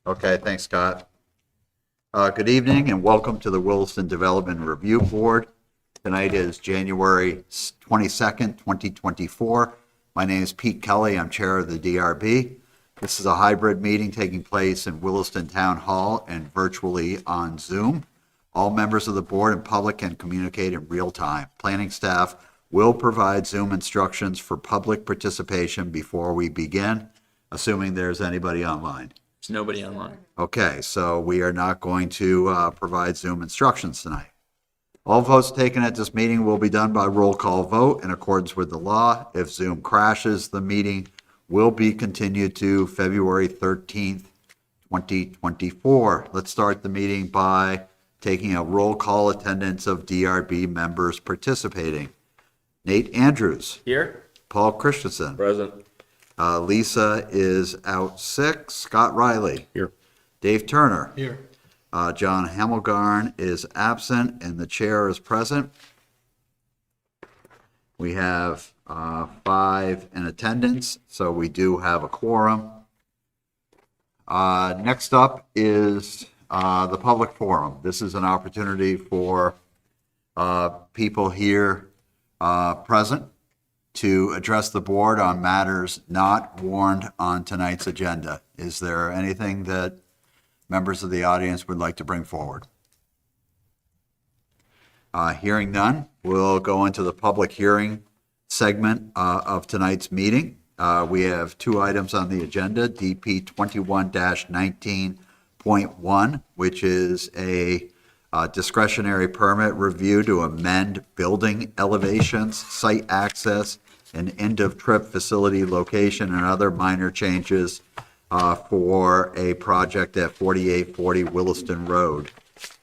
Okay, thanks, Scott. Good evening and welcome to the Williston Development Review Board. Tonight is January 22nd, 2024. My name is Pete Kelly. I'm chair of the DRB. This is a hybrid meeting taking place in Williston Town Hall and virtually on Zoom. All members of the board and public can communicate in real time. Planning staff will provide Zoom instructions for public participation before we begin, assuming there's anybody online. There's nobody online. Okay, so we are not going to provide Zoom instructions tonight. All votes taken at this meeting will be done by roll call vote in accordance with the law. If Zoom crashes, the meeting will be continued to February 13th, 2024. Let's start the meeting by taking a roll call attendance of DRB members participating. Nate Andrews. Here? Paul Christensen. Present. Lisa is out sick. Scott Riley. Here. Dave Turner. Here. John Hamelgarn is absent and the chair is present. We have 5 in attendance, so we do have a quorum. Next up is the public forum. This is an opportunity for people here present to address the board on matters not warned on tonight's agenda. Is there anything that members of the audience would like to bring forward? Hearing none, we'll go into the public hearing segment of tonight's meeting. We have 2 items on the agenda, DP 21-19.1, which is a discretionary permit review to amend building elevations, site access, and end-of-trip facility location and other minor changes for a project at 4840 Williston Road.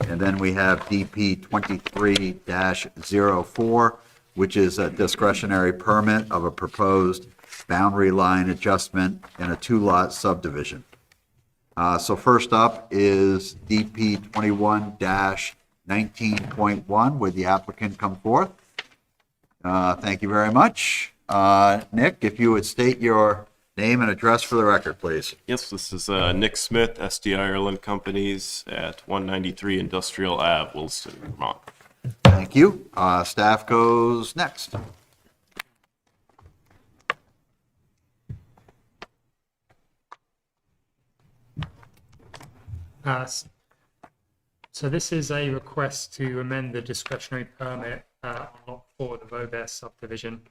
And then we have DP 23-04, which is a discretionary permit of a proposed boundary line adjustment in a 2-lot subdivision. So first up is DP 21-19.1. Would the applicant come forth? Thank you very much. Nick, if you would state your name and address for the record, please. Yes, this is Nick Smith, SD Ireland Companies at 193 Industrial Ave, Williston, Vermont. Thank you. Staff goes next. So this is a request to amend the discretionary permit on Lot 4 of the Vobert subdivision.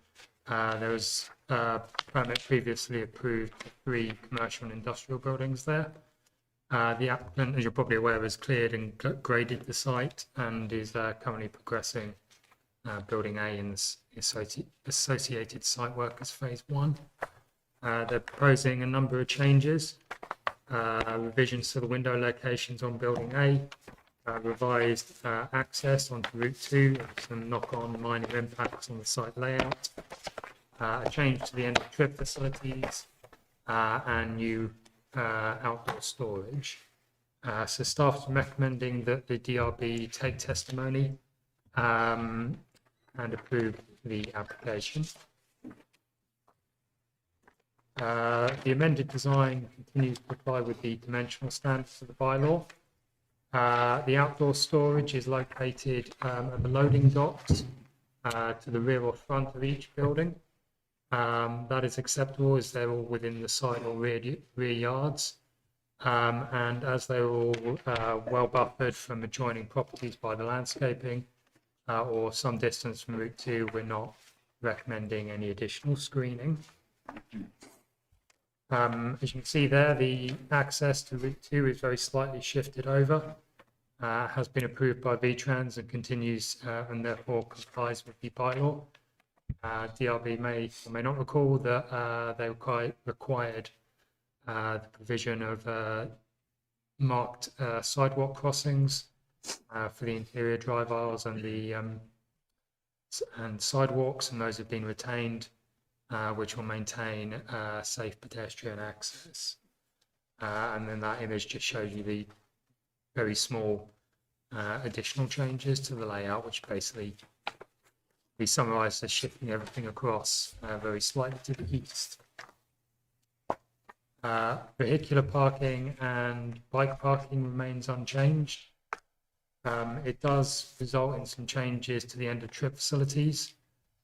There was a permit previously approved for 3 commercial and industrial buildings there. The applicant, as you're probably aware, has cleared and graded the site and is currently progressing Building A in the associated site work as Phase 1. They're proposing a number of changes. Revisions to the window locations on Building A, revised access onto Route 2, some knock-on minor impacts on the site layout, a change to the end-of-trip facilities, and new outdoor storage. So staff's recommending that the DRB take testimony and approve the application. The amended design continues to comply with the dimensional standards of the bylaw. The outdoor storage is located at the loading docks to the rear or front of each building. That is acceptable as they're all within the side or rear yards. And as they're all well buffered from adjoining properties by the landscaping or some distance from Route 2, we're not recommending any additional screening. As you can see there, the access to Route 2 is very slightly shifted over, has been approved by VTrans and continues and therefore complies with the bylaw. DRB may or may not recall that they required the provision of marked sidewalk crossings for the interior drive aisles and the and sidewalks, and those have been retained, which will maintain safe pedestrian access. And then that image just shows you the very small additional changes to the layout, which basically we summarised as shifting everything across very slightly to the east. Vehicular parking and bike parking remains unchanged. It does result in some changes to the end of trip facilities.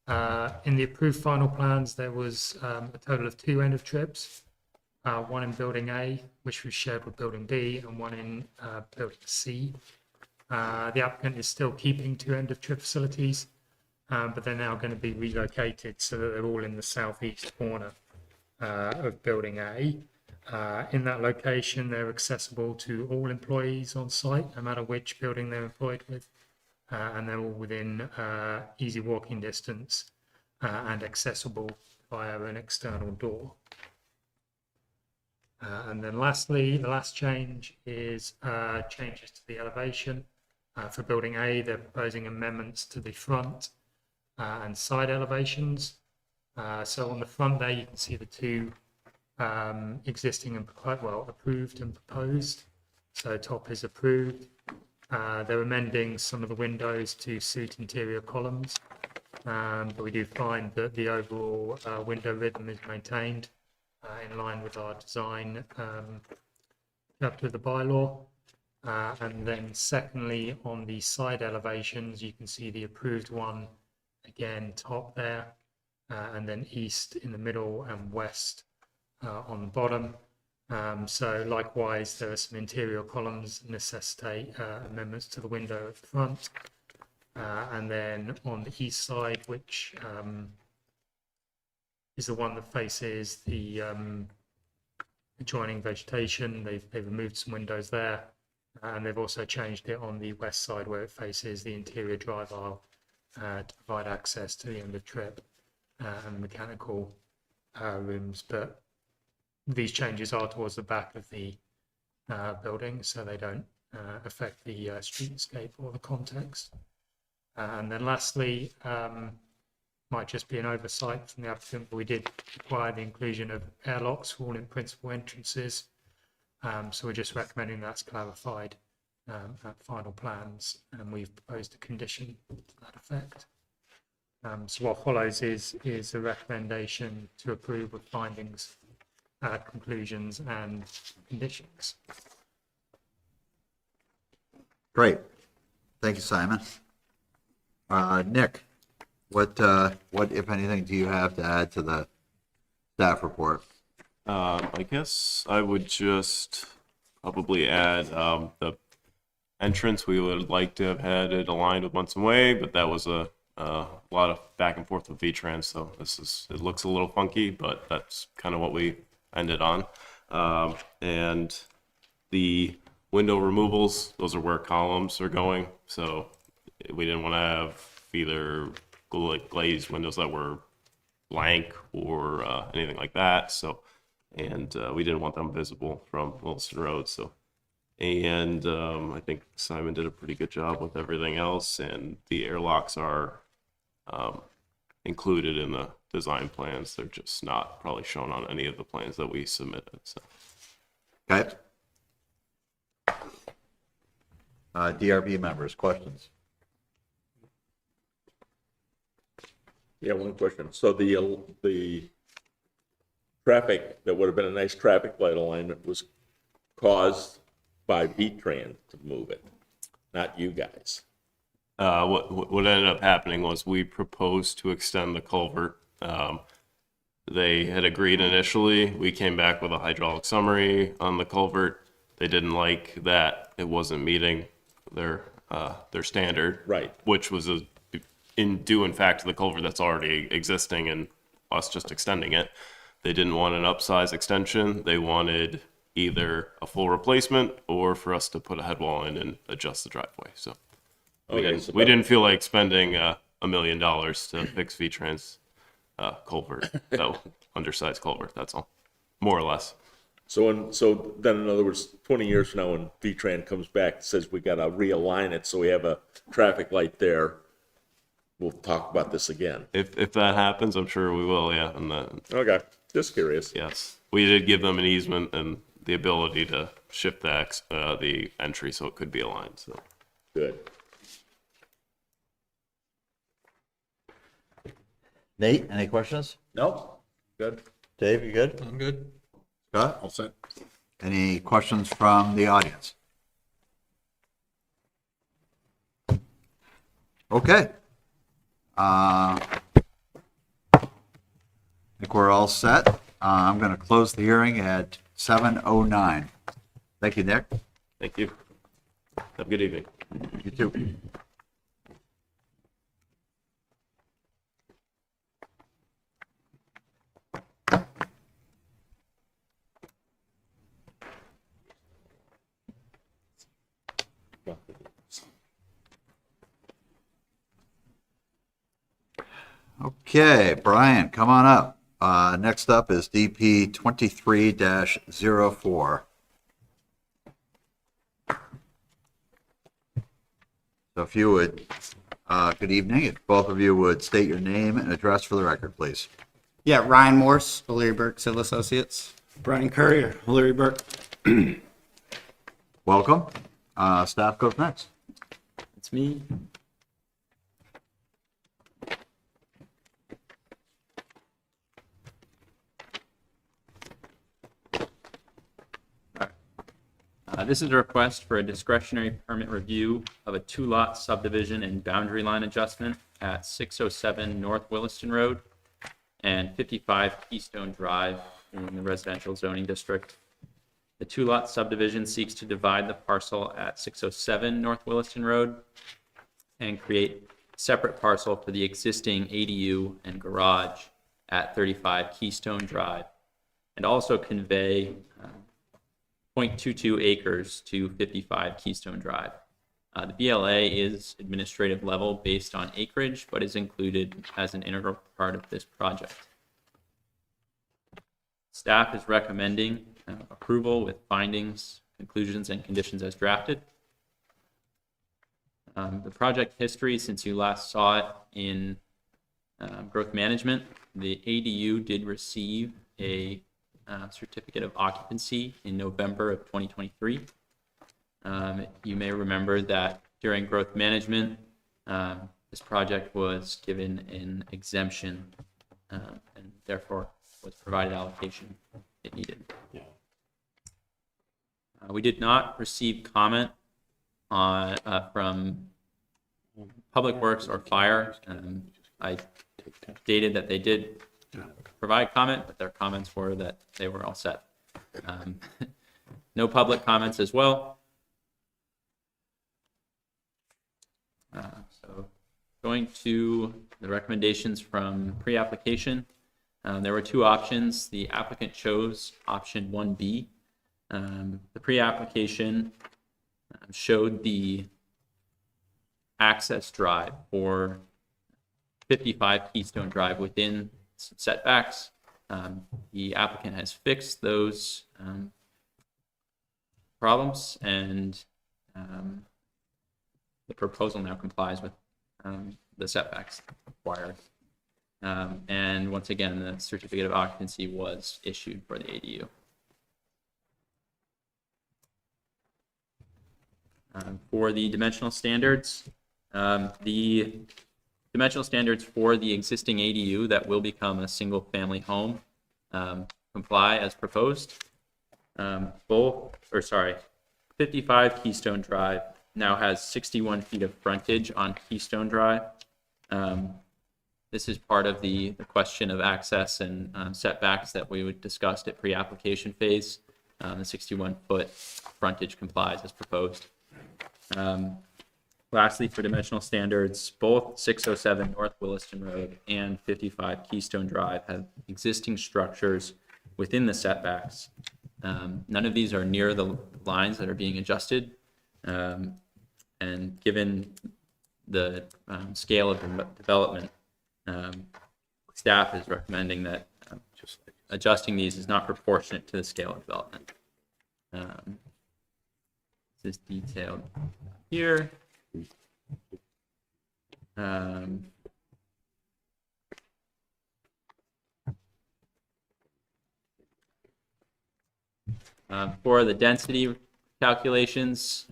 In the approved final plans, there was a total of 2 end of trips, one in building A, which was shared with building B, and one in building C. The applicant is still keeping 2 end of trip facilities, but they're now going to be relocated so that they're all in the southeast corner of building A. In that location, they're accessible to all employees on site, no matter which building they're employed with, and they're all within easy walking distance and accessible via an external door. And then lastly, the last change is changes to the elevation. For building A, they're proposing amendments to the front and side elevations. So on the front there, you can see the 2 existing and approved and proposed. So top is approved. They're amending some of the windows to suit interior columns, but we do find that the overall window rhythm is maintained in line with our design chapter of the bylaw. And then secondly, on the side elevations, you can see the approved one again top there, and then east in the middle and west on the bottom. So likewise, there are some interior columns that necessitate amendments to the window at the front. And then on the east side, which is the one that faces the adjoining vegetation, they've removed some windows there. And they've also changed it on the west side where it faces the interior drive aisle to provide access to the end of trip and mechanical rooms. But these changes are towards the back of the building, so they don't affect the streetscape or the context. And then lastly, might just be an oversight from the applicant, but we did require the inclusion of airlocks for all in principal entrances. So we're just recommending that's clarified at final plans, and we've proposed a condition to that effect. So what follows is a recommendation to approve with findings, conclusions and conditions. Great. Thank you, Simon. Nick, what, if anything, do you have to add to the staff report? I guess I would just probably add the entrance. We would like to have had it aligned with Munson Way, but that was a lot of back and forth with V-Trans, so it looks a little funky, but that's kind of what we ended on. And the window removals, those are where columns are going, so we didn't want to have either glazed windows that were blank or anything like that. So. And we didn't want them visible from Williston Road. So, and I think Simon did a pretty good job with everything else. And the airlocks are included in the design plans. They're just not probably shown on any of the plans that we submitted. So, Okay. DRB members, questions? Yeah, one question. So the traffic that would have been a nice traffic light alignment was caused by V-Trans to move it, not you guys. what ended up happening was we proposed to extend the culvert. They had agreed initially. We came back with a hydraulic summary on the culvert. They didn't like that it wasn't meeting their standard, Right. Which was due in fact to the culvert that's already existing and us just extending it. They didn't want an upsize extension. They wanted either a full replacement or for us to put a head wall in and adjust the driveway. So we didn't feel like spending $1 million to fix V-Trans culvert, so undersized culvert. That's all, more or less. So then in other words, 20 years from now, when V-Trans comes back and says we got to realign it so we have a traffic light there, we'll talk about this again. If that happens, I'm sure we will. Yeah, and Okay, just curious. yes, we did give them an easement and the ability to shift the entry so it could be aligned. So Good. Nate, any questions? Nope. Good. Dave, you good? I'm good. Scott? All set. Any questions from the audience? Okay. I think we're all set. I'm going to close the hearing at 7:09. Thank you, Nick. Thank you. Have a good evening. You too. Okay, Brian, come on up. Next up is DP 23-04. So if you would, good evening, if both of you would state your name and address for the record, please. Yeah, Ryan Morse, O'Leary Burke Civil Associates. Brian Courier, Larry Burke. Welcome. Staff goes next. It's me. This is a request for a discretionary permit review of a two-lot subdivision and boundary line adjustment at 607 North Williston Road and 55 Keystone Drive in the residential zoning district. The two-lot subdivision seeks to divide the parcel at 607 North Williston Road and create a separate parcel for the existing ADU and garage at 35 Keystone Drive, and also convey 0.22 acres to 55 Keystone Drive. The BLA is administrative level based on acreage, but is included as an integral part of this project. Staff is recommending approval with findings, conclusions, and conditions as drafted. The project history, since you last saw it in growth management, the ADU did receive a certificate of occupancy in November of 2023. You may remember that during growth management, this project was given an exemption and therefore was provided allocation it needed. We did not receive comment on from Public Works or Fire. I stated that they did provide comment, but their comments were that they were all set. No public comments as well. So going to the recommendations from pre-application, there were two options. The applicant chose option 1B. The pre-application showed the access drive for 55 Keystone Drive within setbacks. The applicant has fixed those problems, and the proposal now complies with the setbacks required. And once again, the certificate of occupancy was issued for the ADU. For the dimensional standards, the dimensional standards for the existing ADU that will become a single-family home comply as proposed. 55 Keystone Drive now has 61 feet of frontage on Keystone Drive. This is part of the question of access and setbacks that we would discussed at pre-application phase. The 61-foot frontage complies as proposed. Lastly, for dimensional standards, both 607 North Williston Road and 55 Keystone Drive have existing structures within the setbacks. None of these are near the lines that are being adjusted. And given the scale of the development, staff is recommending that adjusting these is not proportionate to the scale of development. This is detailed here. For the density calculations,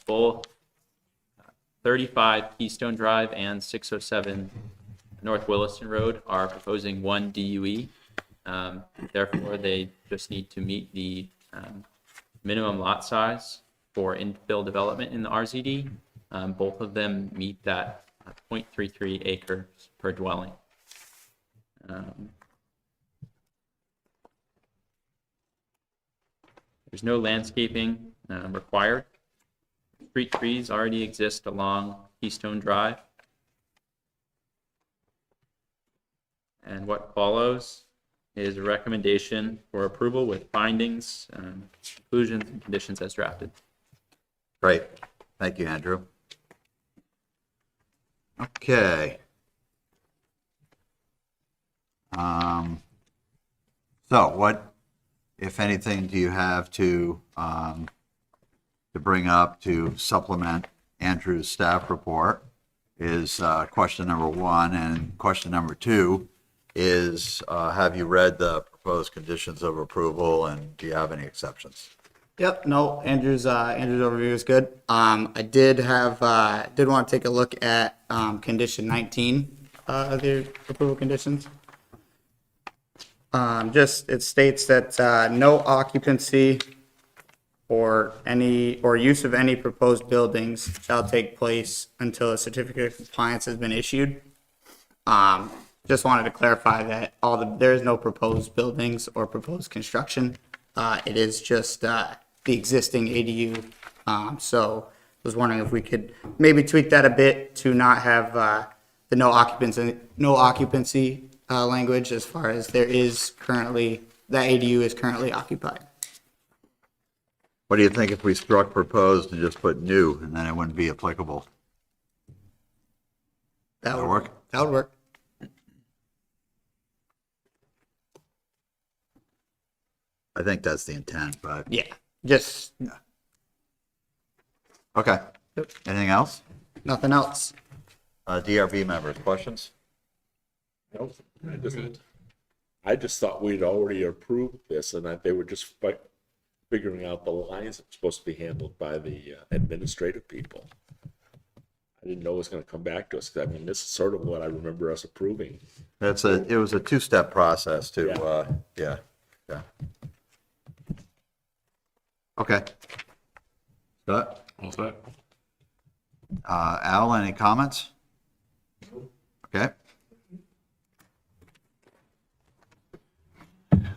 both 35 Keystone Drive and 607 North Williston Road are proposing 1 DUE. Therefore, they just need to meet the minimum lot size for infill development in the RZD. Both of them meet that 0.33 acres per dwelling. There's no landscaping required. Street trees already exist along Keystone Drive. And what follows is a recommendation for approval with findings, conclusions, and conditions as drafted. Great. Thank you, Andrew. Okay. So what, if anything, do you have to bring up to supplement Andrew's staff report is question number one. And question number two is, have you read the proposed conditions of approval and do you have any exceptions? Yep, no, Andrew's overview is good. I did want to take a look at condition 19 of the approval conditions. It states that no occupancy or use of any proposed buildings shall take place until a certificate of compliance has been issued. Just wanted to clarify that there is no proposed buildings or proposed construction. It is just the existing ADU. So I was wondering if we could maybe tweak that a bit to not have the no occupancy language, as far as that ADU is currently occupied. What do you think if we struck proposed and just put new and then it wouldn't be applicable? That That'll work? That would work. I think that's the intent, but Yeah, just okay. Yep. Anything else? nothing else. DRB members, questions? No, I just thought we'd already approved this and that they were just figuring out the lines that were supposed to be handled by the administrative people. I didn't know it was going to come back to us. I mean, this is sort of what I remember us approving. It was a two-step process to, Yeah. yeah. Okay. Scott? All set. Al, any comments? Okay.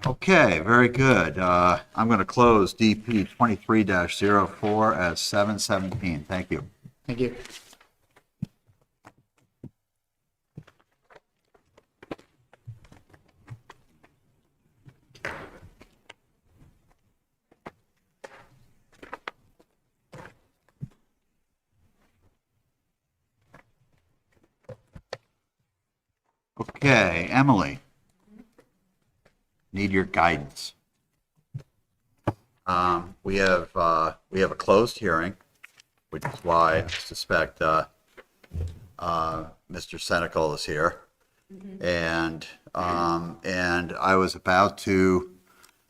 Okay, very good. I'm going to close DP 23-04 at 7:17. Thank you. Thank you. Okay, Emily. Need your guidance. We have a closed hearing, which is why I suspect Mr. Senecal is here. And I was about to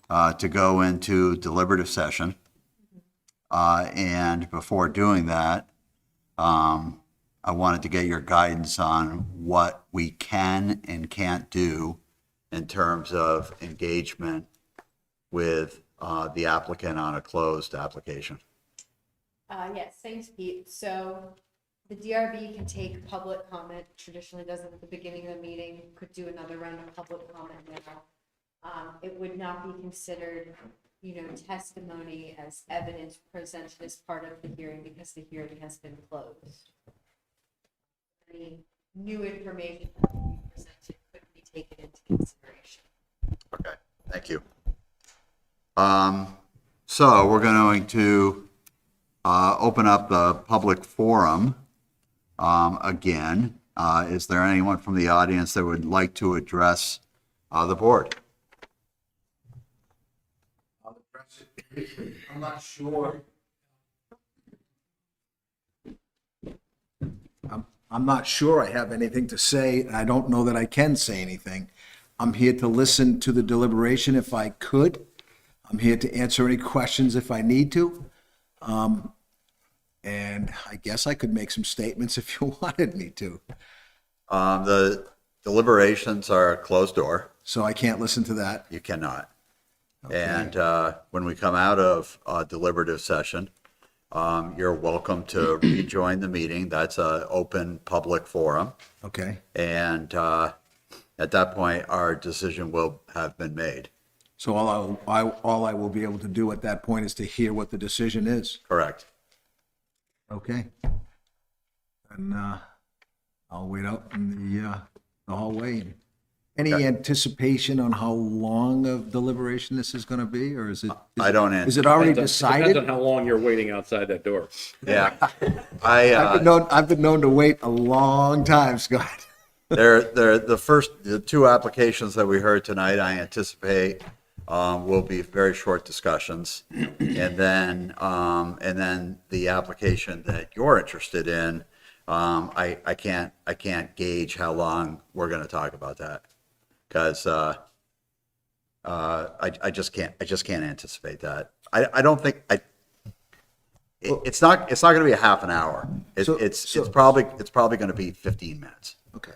go into deliberative session. And before doing that, I wanted to get your guidance on what we can and can't do in terms of engagement with the applicant on a closed application. Yes, thanks, Pete. So the DRB can take public comment, traditionally does it at the beginning of the meeting, could do another round of public comment now. It would not be considered, testimony as evidence presented as part of the hearing because the hearing has been closed. Any new information that will be presented could be taken into consideration. Okay, thank you. So we're going to open up the public forum again. Is there anyone from the audience that would like to address the board? I'm not sure. I'm not sure I have anything to say, and I don't know that I can say anything. I'm here to listen to the deliberation if I could. I'm here to answer any questions if I need to. And I guess I could make some statements if you wanted me to. The deliberations are closed door. So I can't listen to that. You cannot. And when we come out of deliberative session, you're welcome to rejoin the meeting. That's an open public forum. Okay? And at that point, our decision will have been made. So all I will be able to do at that point is to hear what the decision is. Correct. Okay? And I'll wait out in the hallway. Any anticipation on how long of deliberation this is going to be, or is it? I don't Is it already Depends decided? on how long you're waiting outside that door. Yeah. I've been known to wait a long time, Scott. The two applications that we heard tonight, I anticipate will be very short discussions. And then the application that you're interested in, I can't gauge how long we're going to talk about that. Because I just can't anticipate that. I don't think it's not going to be a half an hour. It's probably going to be 15 minutes. Okay.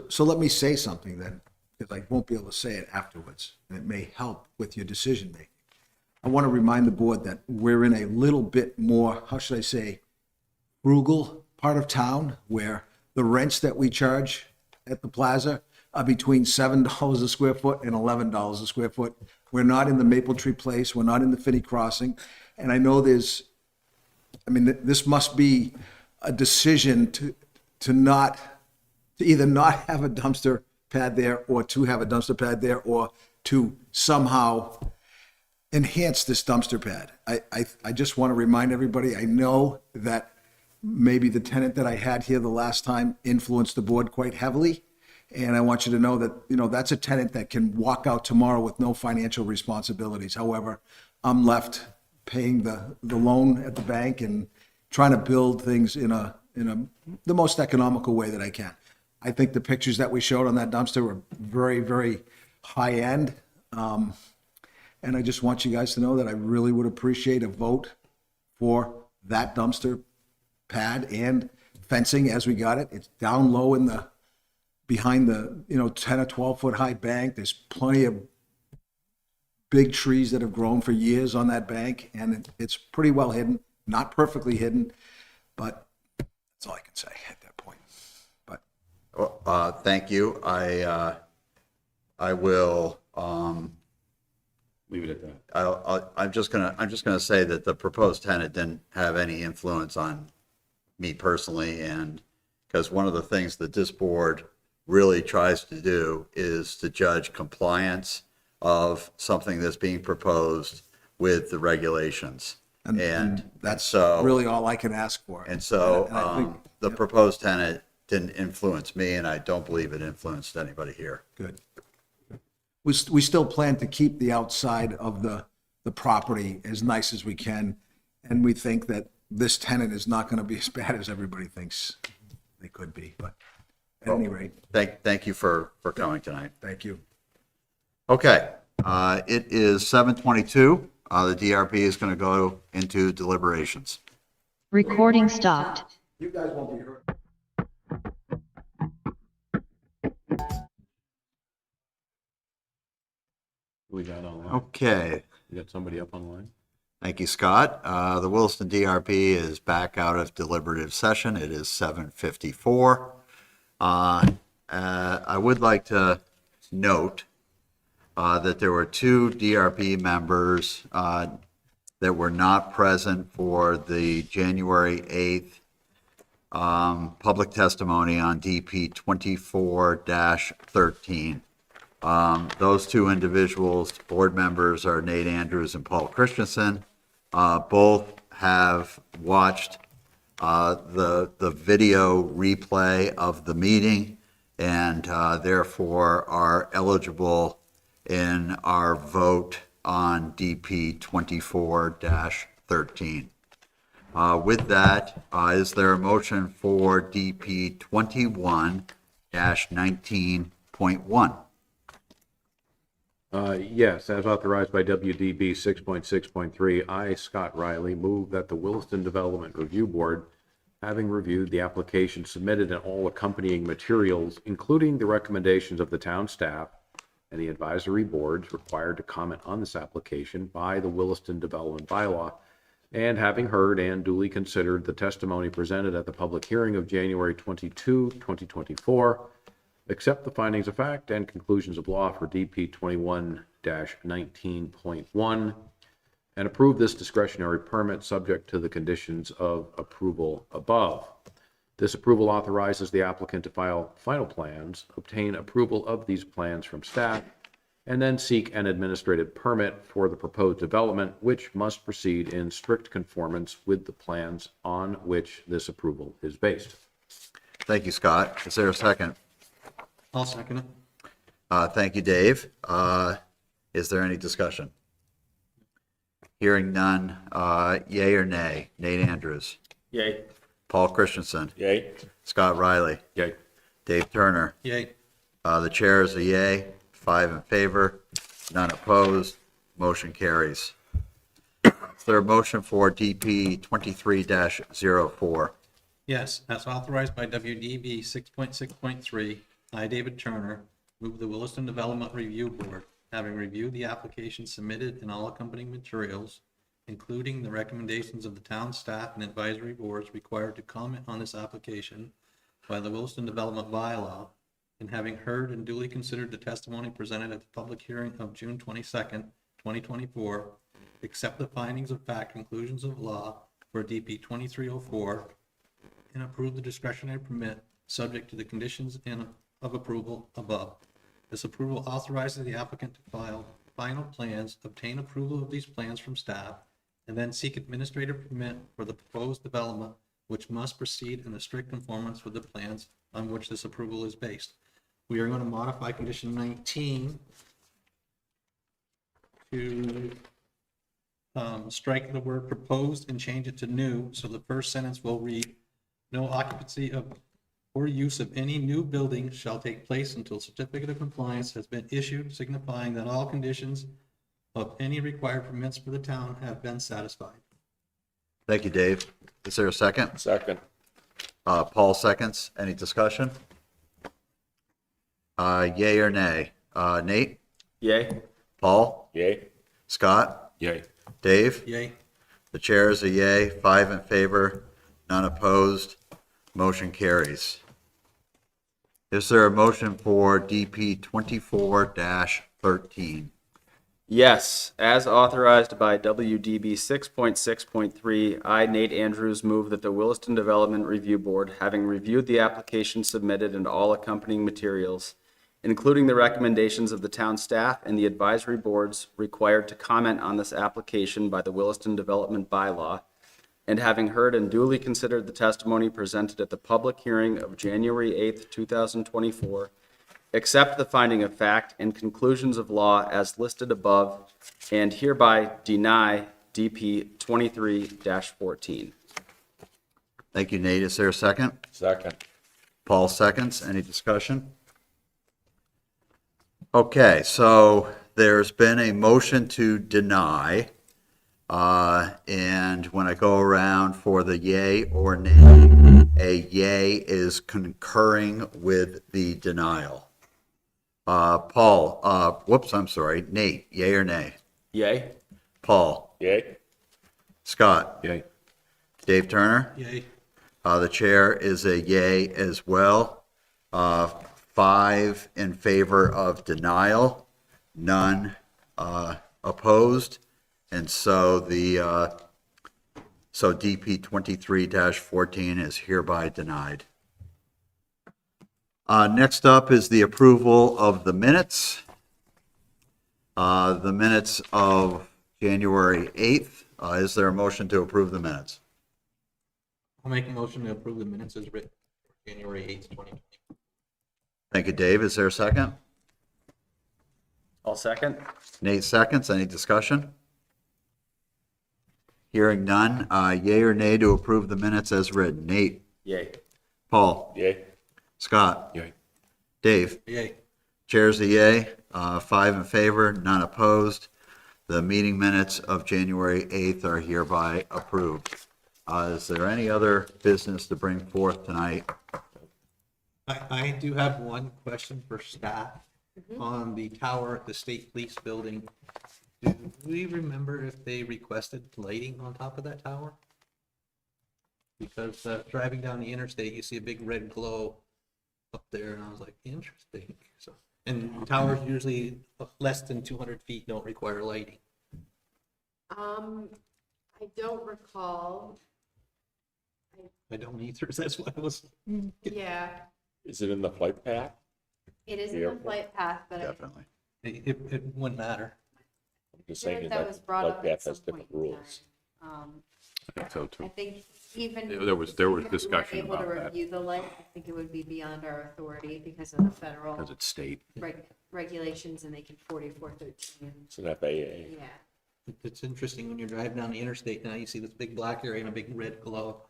So let me say something then, because I won't be able to say it afterwards, and it may help with your decision making. I want to remind the board that we're in a little bit more, how should I say, frugal part of town where the rents that we charge at the plaza are between $7 a square foot and $11 a square foot. We're not in the Maple Tree Place. We're not in the Finney Crossing. And I know this must be a decision to either not have a dumpster pad there or to have a dumpster pad there or to somehow enhance this dumpster pad. I just want to remind everybody, I know that maybe the tenant that I had here the last time influenced the board quite heavily. And I want you to know that, that's a tenant that can walk out tomorrow with no financial responsibilities. However, I'm left paying the loan at the bank and trying to build things in the most economical way that I can. I think the pictures that we showed on that dumpster were very, very high end. And I just want you guys to know that I really would appreciate a vote for that dumpster pad and fencing as we got it. It's down low behind the 10 or 12 foot high bank. There's plenty of big trees that have grown for years on that bank, and it's pretty well hidden, not perfectly hidden, but that's all I can say at that point. But Thank you. I will. Leave it at that. I'm just gonna say that the proposed tenant didn't have any influence on me personally, and because one of the things that this board really tries to do is to judge compliance of something that's being proposed with the regulations. And that's so really all I can ask for. And so And I think- the proposed tenant didn't influence me, and I don't believe it influenced anybody here. Good. We still plan to keep the outside of the property as nice as we can, and we think that this tenant is not going to be as bad as everybody thinks they could be, but at any rate, Thank you for coming tonight. thank you. Okay, it is 7:22. The DRP is going to go into deliberations. Recording stopped. You guys won't be hurt. We got online. Okay, We got somebody up online. thank you, Scott. The Williston DRP is back out of deliberative session. It is 7:54. I would like to note that there were two DRP members that were not present for the January 8th public testimony on DP 24-13. Those two individuals, board members, are Nate Andrews and Paul Christensen. Both have watched the video replay of the meeting and therefore are eligible in our vote on DP 24-13. With that, is there a motion for DP 21-19.1? Yes, as authorized by WDB 6.6.3, I, Scott Riley, move that the Williston Development Review Board, having reviewed the application submitted and all accompanying materials, including the recommendations of the town staff, and the advisory boards required to comment on this application by the Williston Development Bylaw, and having heard and duly considered the testimony presented at the public hearing of January 22, 2024, accept the findings of fact and conclusions of law for DP 21-19.1, and approve this discretionary permit subject to the conditions of approval above. This approval authorizes the applicant to file final plans, obtain approval of these plans from staff, and then seek an administrative permit for the proposed development, which must proceed in strict conformance with the plans on which this approval is based. Thank you, Scott. Is there a second? I'll second it. Thank you, Dave. Is there any discussion? Hearing none, yay or nay? Nate Andrews, Yay. Paul Christensen, Yay? Scott Riley, Yay. Dave Turner. Yay. The chair is a yay, 5 in favor, none opposed, motion carries. Is there a motion for DP 23-04? Yes, as authorized by WDB 6.6.3, I, David Turner, move the Williston Development Review Board, having reviewed the application submitted and all accompanying materials, including the recommendations of the town staff and advisory boards required to comment on this application by the Williston Development Bylaw, and having heard and duly considered the testimony presented at the public hearing of June 22nd, 2024, accept the findings of fact, conclusions of law for DP 2304, and approve the discretionary permit subject to the conditions of approval above. This approval authorizes the applicant to file final plans, obtain approval of these plans from staff, and then seek administrative permit for the proposed development, which must proceed in a strict conformance with the plans on which this approval is based. We are going to modify condition 19 to strike the word proposed and change it to new. So the first sentence will read, no occupancy of or use of any new building shall take place until certificate of compliance has been issued, signifying that all conditions of any required permits for the town have been satisfied. Thank you, Dave. Is there a second? Second. Paul seconds. Any discussion? Yay or nay? Nate? Yay. Paul? Yay? Scott? Yay. Dave? Yay. The chair is a yay, 5 in favor, none opposed, motion carries. Is there a motion for DP 24-13? Yes, as authorized by WDB 6.6.3, I, Nate Andrews, move that the Williston Development Review Board, having reviewed the application submitted and all accompanying materials, including the recommendations of the town staff and the advisory boards required to comment on this application by the Williston Development Bylaw, and having heard and duly considered the testimony presented at the public hearing of January 8th, 2024, accept the finding of fact and conclusions of law as listed above, and hereby deny DP 23-14. Thank you, Nate. Is there a second? Second. Paul seconds. Any discussion? Okay, so there's been a motion to deny. And when I go around for the yay or nay, a yay is concurring with the denial. Paul, I'm sorry, Nate, yay or nay? Yay. Paul, Yay? Scott, Yay. Dave Turner? Yay. The chair is a yay as well. 5 in favor of denial, none opposed. And so DP 23-14 is hereby denied. Next up is the approval of the minutes. The minutes of January 8th. Is there a motion to approve the minutes? I'll make a motion to approve the minutes as written for January 8th, 2020. Thank you, Dave. Is there a second? I'll second. Nate seconds. Any discussion? Hearing none. Yay or nay to approve the minutes as written? Nate? Yay. Paul? Yay? Scott? Yay. Dave? Yay. Chair's a yay. 5 in favor, none opposed. The meeting minutes of January 8th are hereby approved. Is there any other business to bring forth tonight? I do have one question for staff. on the tower at the state police building. Do we remember if they requested lighting on top of that tower? Because driving down the interstate, you see a big red glow up there, and I was like, interesting. So, and towers usually less than 200 feet don't require lighting. I don't recall. I don't either. That's why I was. Yeah, Is it in the flight path? it is in the flight path, but I Definitely. It wouldn't matter. I'm just feel saying like that was that brought flight up path at some has different point in rules. time. I think so I too. think even. There was even if we weren't discussion able to about that. review the light, I think it would be beyond our authority because of the federal Because it's state. regulations and they can 4413. It's an FAA. Yeah. It's interesting when you're driving down the interstate now, you see this big black area and a big red glow.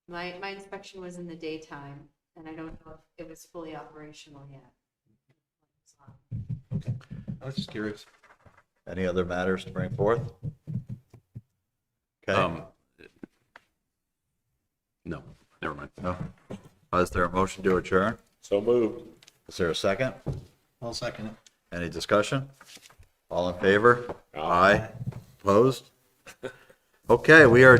My inspection was in the daytime, and I don't know if it was fully operational yet. Okay, I was just curious. Any other matters to bring forth? Okay. No, never mind. No. Is there a motion to adjourn? So moved. Is there a second? I'll second it. Any discussion? All in favor? Aye. Opposed? Okay, we are